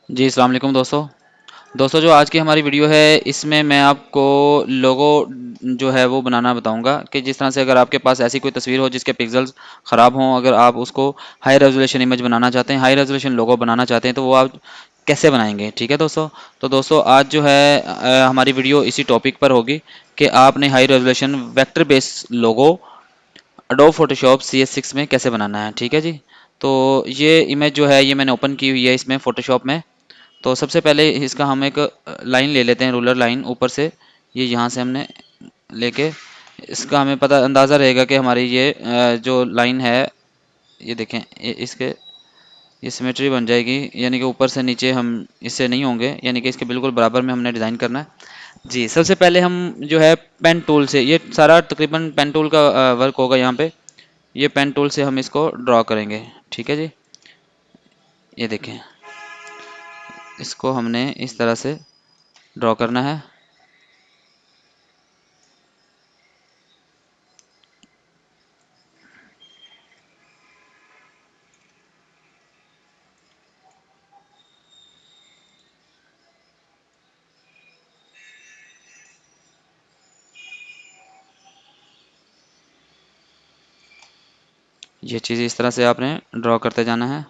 जी, अस्सलाम वालेकुम दोस्तों। दोस्तों, जो आज की हमारी वीडियो है, इसमें मैं आपको लोगो जो है वो बनाना बताऊंगा कि जिस तरह से अगर आपके पास ऐसी कोई तस्वीर हो जिसके पिक्सेल्स ख़राब हों, अगर आप उसको हाई रेजोल्यूशन इमेज बनाना चाहते हैं, हाई रेजोल्यूशन लोगो बनाना चाहते हैं, तो वो आप कैसे बनाएंगे। ठीक है दोस्तों। तो दोस्तों, आज जो है हमारी वीडियो इसी टॉपिक पर होगी कि आपने हाई रेजोल्यूशन वेक्टर बेस लोगो एडोब फोटोशॉप CS6 में कैसे बनाना है। ठीक है जी। तो ये इमेज जो है ये मैंने ओपन की हुई है इसमें फोटोशॉप में। तो सबसे पहले इसका हम एक लाइन ले लेते हैं, रूलर लाइन ऊपर से। ये यहाँ से हमने लेके इसका हमें पता अंदाज़ा रहेगा कि हमारी ये जो लाइन है, ये देखें, इसके ये सिमेट्री बन जाएगी, यानी कि ऊपर से नीचे हम इससे नहीं होंगे, यानी कि इसके बिल्कुल बराबर में हमने डिज़ाइन करना है। जी, सबसे पहले हम जो है पेन टूल से, ये सारा तकरीबन पेन टूल का वर्क होगा यहाँ पे। ये पेन टूल से हम इसको ड्रॉ करेंगे। ठीक है जी। ये देखें, इसको हमने इस तरह से ड्रॉ करना है। ये चीज़ इस तरह से आपने ड्रॉ करते जाना है।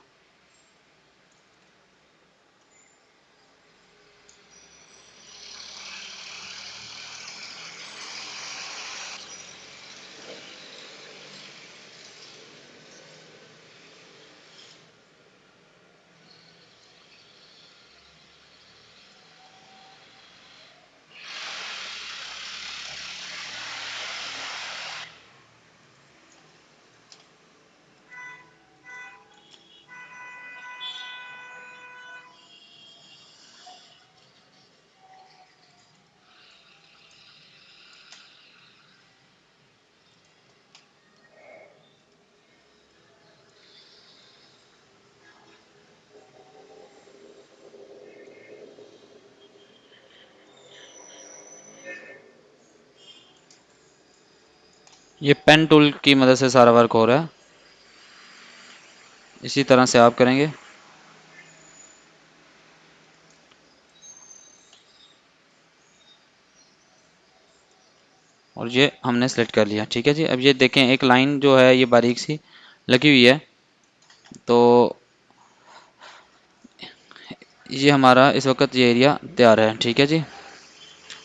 ये पेन टूल की मदद से सारा वर्क हो रहा है। इसी तरह से आप करेंगे। और ये हमने सेलेक्ट कर लिया। ठीक है जी। अब ये देखें, एक लाइन जो है ये बारीक सी लगी हुई है। तो ये हमारा इस वक्त ये एरिया तैयार है। ठीक है जी।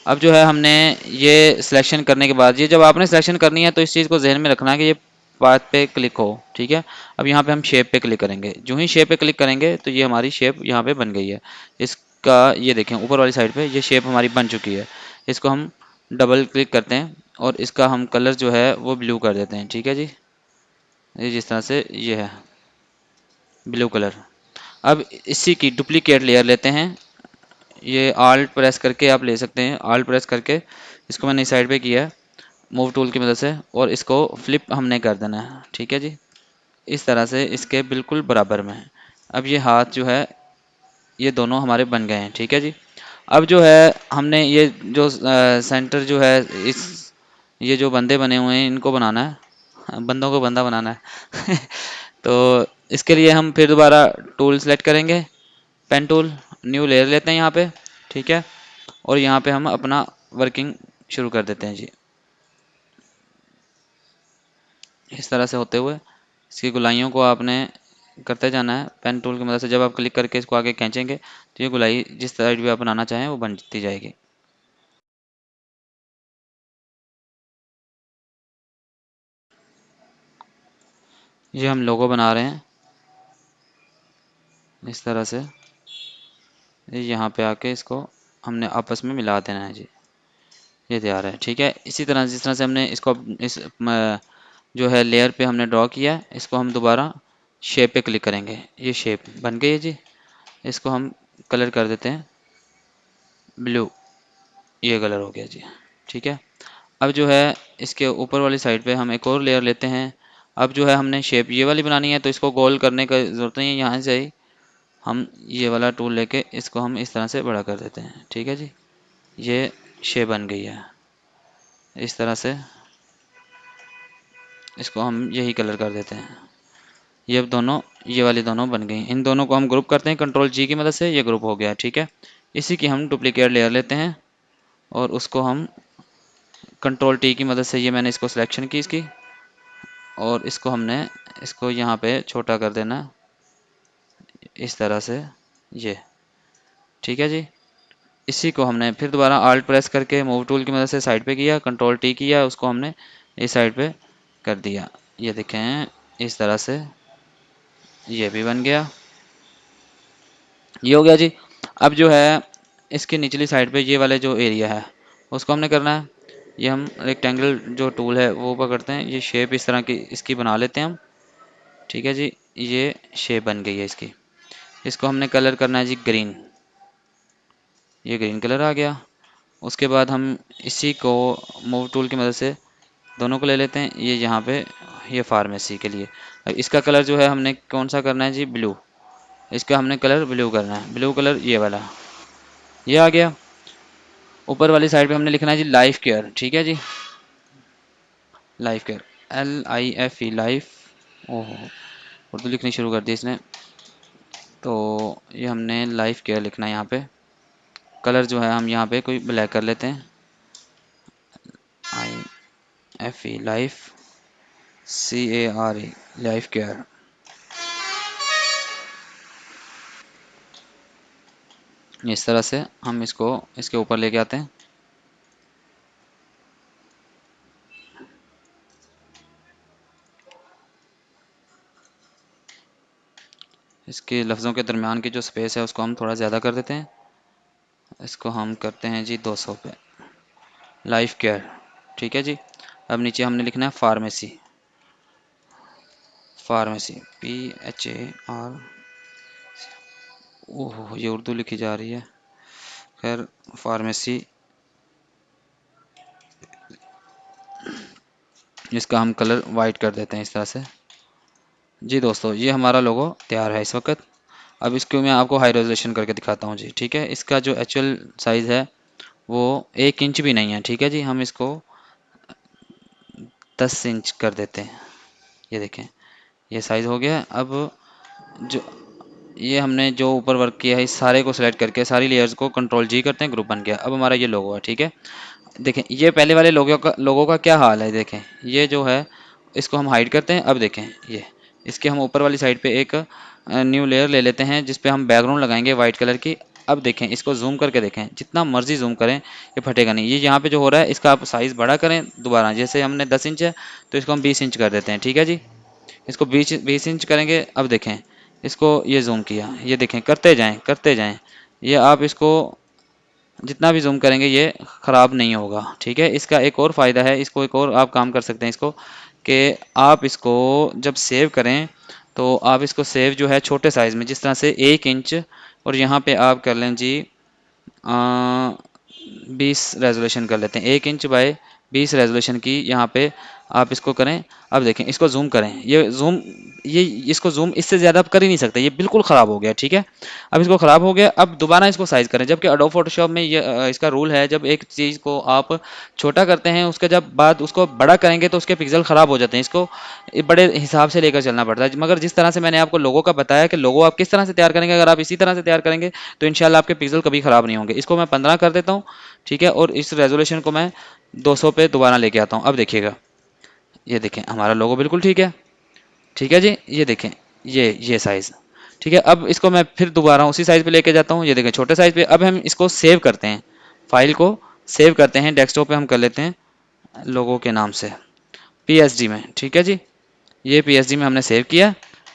अब जो है हमने ये सिलेक्शन करने के बाद, ये जब आपने सिलेक्शन करनी है तो इस चीज़ को जहन में रखना है कि ये पाथ पे क्लिक हो। ठीक है। अब यहाँ पे हम शेप पे क्लिक करेंगे। जो ही शेप पे क्लिक करेंगे तो ये हमारी शेप यहाँ पे बन गई है। इसका ये देखें, ऊपर वाली साइड पे ये शेप हमारी बन चुकी है। इसको हम डबल क्लिक करते हैं और इसका हम कलर जो है वो ब्लू कर देते हैं। ठीक है जी। ये जिस तरह से ये है ब्लू कलर। अब इसी की डुप्लीकेट लेयर लेते हैं। ये आल्ट प्रेस करके आप ले सकते हैं। आल्ट प्रेस करके इसको मैंने इस साइड पे किया है मूव टूल की मदद से, और इसको फ्लिप हमने कर देना है। ठीक है जी। इस तरह से इसके बिल्कुल बराबर में है। अब ये हाथ जो है ये दोनों हमारे बन गए हैं। ठीक है जी। अब जो है हमने ये जो सेंटर जो है, इस ये जो बंदे बने हुए हैं इनको बनाना है, बंदों को बंदा बनाना है। तो इसके लिए हम फिर दोबारा टूल सेलेक्ट करेंगे, पेन टूल, न्यू लेयर लेते हैं यहाँ पे। ठीक है। और यहाँ पे हम अपना वर्किंग शुरू कर देते हैं जी। इस तरह से होते हुए इसकी गोलाइयों को आपने करते जाना है पेन टूल की मदद से। जब आप क्लिक करके इसको आगे खींचेंगे तो ये गोलाई जिस साइड भी आप बनाना चाहें वो बनती जाएगी। ये हम लोगो बना रहे हैं इस तरह से। ये यहाँ पे आके इसको हमने आपस में मिला देना है जी। ये तैयार है। ठीक है। इसी तरह जिस तरह से हमने इसको इस जो है लेयर पे हमने ड्रॉ किया है, इसको हम दोबारा शेप पे क्लिक करेंगे। ये शेप बन गई है जी। इसको हम कलर कर देते हैं ब्लू। ये कलर हो गया जी। ठीक है। अब जो है इसके ऊपर वाली साइड पे हम एक और लेयर लेते हैं। अब जो है हमने शेप ये वाली बनानी है तो इसको गोल करने का ज़रूरत नहीं है। यहाँ से ही हम ये वाला टूल लेके इसको हम इस तरह से बड़ा कर देते हैं। ठीक है जी। ये शेप बन गई है। इस तरह से इसको हम यही कलर कर देते हैं। ये अब दोनों, ये वाली दोनों बन गई। इन दोनों को हम ग्रुप करते हैं कंट्रोल जी की मदद से, ये ग्रुप हो गया। ठीक है, इसी की हम डुप्लीकेट लेयर लेते हैं और उसको हम कंट्रोल टी की मदद से, ये मैंने इसको सिलेक्शन की इसकी, और इसको हमने इसको यहाँ पे छोटा कर देना इस तरह से, ये। ठीक है जी, इसी को हमने फिर दोबारा आल्ट प्रेस करके मूव टूल की मदद से साइड पे किया, कंट्रोल टी किया, उसको हमने इस साइड पे कर दिया। ये देखें इस तरह से ये भी बन गया। ये हो गया जी। अब जो है इसके निचली साइड पे ये वाले जो एरिया है उसको हमने करना है। ये हम रेक्टेंगल जो टूल है वो पकड़ते हैं, ये शेप इस तरह की इसकी बना लेते हैं हम। ठीक है जी, ये शेप बन गई है इसकी। इसको हमने कलर करना है जी ग्रीन, ये ग्रीन कलर आ गया। उसके बाद हम इसी को मूव टूल की मदद से दोनों को ले लेते हैं, ये यहाँ पे, ये फार्मेसी के लिए। अब इसका कलर जो है हमने कौन सा करना है जी, ब्लू। इसका हमने कलर ब्लू करना है, ब्लू कलर ये वाला, ये आ गया। ऊपर वाली साइड पे हमने लिखना है जी लाइफ केयर। ठीक है जी, लाइफ केयर, LIFE, लाइफ। ओहो, उर्दू लिखनी शुरू कर दी इसने। तो ये हमने लाइफ केयर लिखना है यहाँ पे। कलर जो है हम यहाँ पे कोई ब्लैक कर लेते हैं, IFE, life, CARE, life care. इस तरह से हम इसको इसके ऊपर लेके आते हैं। इसके लफ्ज़ों के दरमियान की जो स्पेस है उसको हम थोड़ा ज़्यादा कर देते हैं, इसको हम करते हैं जी 200 पे, लाइफ केयर। ठीक है जी, अब नीचे हमने लिखना है फार्मेसी, फार्मेसी, PHAR। ओह, ये उर्दू लिखी जा रही है, खैर फार्मेसी। इसका हम कलर वाइट कर देते हैं इस तरह से। जी दोस्तों, ये हमारा लोगो तैयार है इस वक्त। अब इसको मैं आपको हाई रेजोल्यूशन करके दिखाता हूँ जी। ठीक है, इसका जो एक्चुअल साइज़ है वो 1 इंच भी नहीं है। ठीक है जी, हम इसको 10 इंच कर देते हैं। ये देखें, ये साइज़ हो गया। अब जो ये हमने जो ऊपर वर्क किया है इस सारे को सिलेक्ट करके सारी लेयर्स को कंट्रोल जी करते हैं, ग्रुप बन गया। अब हमारा ये लोगो है। ठीक है, देखें ये पहले वाले लोगों का क्या हाल है, देखें ये जो है इसको हम हाइड करते हैं। अब देखें ये, इसके हम ऊपर वाली साइड पे एक न्यू लेयर ले लेते हैं जिस पे हम बैकग्राउंड लगाएंगे वाइट कलर की। अब देखें, इसको जूम करके देखें, जितना मर्जी जूम करें ये फटेगा नहीं। ये यहाँ पे जो हो रहा है इसका आप साइज़ बड़ा करें दोबारा, जैसे हमने 10 इंच है तो इसको हम 20 इंच कर देते हैं। ठीक है जी, इसको 20 इंच करेंगे। अब देखें, इसको ये जूम किया, ये देखें, करते जाएं करते जाएं, ये आप इसको जितना भी जूम करेंगे ये ख़राब नहीं होगा। ठीक है, इसका एक और फ़ायदा है, इसको एक और आप काम कर सकते हैं इसको, कि आप इसको जब सेव करें तो आप इसको सेव जो है छोटे साइज़ में, जिस तरह से 1 इंच, और यहाँ पे आप कर लें जी 20 रेजोल्यूशन कर लेते हैं, 1 इंच बाय 20 रेजोल्यूशन की यहाँ पे आप इसको करें। अब देखें, इसको जूम करें, ये इसको जूम इससे ज़्यादा आप कर ही नहीं सकते, ये बिल्कुल ख़राब हो गया। ठीक है, अब इसको ख़राब हो गया, अब दोबारा इसको साइज़ करें। जबकि एडोब फोटोशॉप में ये इसका रूल है, जब एक चीज़ को आप छोटा करते हैं उसके जब बाद उसको बड़ा करेंगे तो उसके पिक्सल ख़राब हो जाते हैं, इसको बड़े हिसाब से लेकर चलना पड़ता है। मगर जिस तरह से मैंने आपको लोगो का बताया कि लोगो आप किस तरह से तैयार करेंगे, अगर आप इसी तरह से तैयार करेंगे तो इंशाल्लाह आपके पिक्सल कभी ख़राब नहीं होंगे। इसको मैं 15 कर देता हूँ। ठीक है, और इस रेजोल्यूशन को मैं 200 पे दोबारा लेके आता हूँ। अब देखिएगा, ये देखें हमारा लोगो बिल्कुल ठीक है। ठीक है जी, ये देखें, ये साइज़ ठीक है। अब इसको मैं फिर दोबारा उसी साइज़ पे लेके जाता हूँ, ये देखें छोटे साइज़ पे। अब हम इसको सेव करते हैं, फाइल को सेव करते हैं, डेस्कटॉप पे हम कर लेते हैं लोगो के नाम से PSD में। ठीक है जी, ये PSD में हमने सेव किया।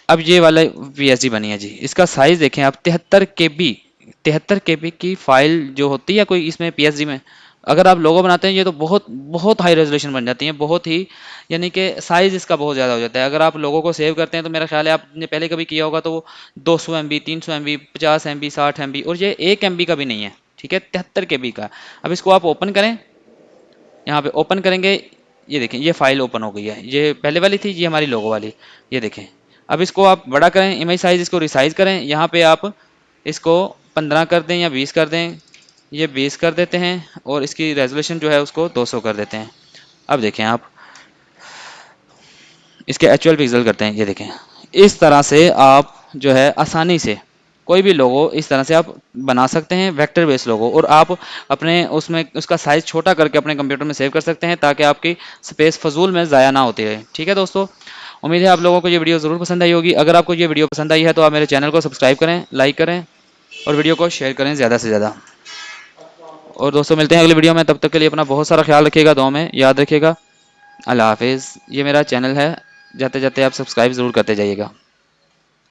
अब ये वाला PSD बनी है जी। इसका साइज़ देखें आप, 73 KB की फाइल जो होती है कोई इसमें PSD में, अगर आप लोगो बनाते हैं ये तो बहुत बहुत हाई रेजोल्यूशन बन जाती है, बहुत ही, यानी कि साइज़ इसका बहुत ज़्यादा हो जाता है। अगर आप लोगों को सेव करते हैं तो मेरा ख्याल है आपने पहले कभी किया होगा तो वो 200 MB, 300 MB, 50 MB, 60 MB, और ये 1 MB का भी नहीं है। ठीक है, 73 KB का। अब इसको आप ओपन करें, यहाँ पे ओपन करेंगे, ये देखें ये फाइल ओपन हो गई है। ये पहले वाली थी, ये हमारी लोगो वाली, ये देखें। अब इसको आप बड़ा करें, इमेज साइज इसको रिसाइज करें, यहाँ पे आप इसको 15 कर दें या 20 कर दें, ये 20 कर देते हैं, और इसकी रेजोल्यूशन जो है उसको 200 कर देते हैं। अब देखें आप इसके एक्चुअल पिक्सल करते हैं, ये देखें इस तरह से आप जो है आसानी से कोई भी लोगो इस तरह से आप बना सकते हैं, वेक्टर बेस्ड लोगो, और आप अपने उसमें उसका साइज छोटा करके अपने कंप्यूटर में सेव कर सकते हैं ताकि आपकी स्पेस फजूल में ज़ाया ना होती रहे। ठीक है दोस्तों, उम्मीद है आप लोगों को ये वीडियो ज़रूर पसंद आई होगी। अगर आपको ये वीडियो पसंद आई है तो आप मेरे चैनल को सब्सक्राइब करें, लाइक करें और वीडियो को शेयर करें ज़्यादा से ज़्यादा। और दोस्तों मिलते हैं अगली वीडियो में, तब तक के लिए अपना बहुत सारा ख्याल रखिएगा, दुआ में याद रखिएगा। अल्लाह हाफिज़। ये मेरा चैनल है, जाते जाते आप सब्सक्राइब ज़रूर करते जाइएगा।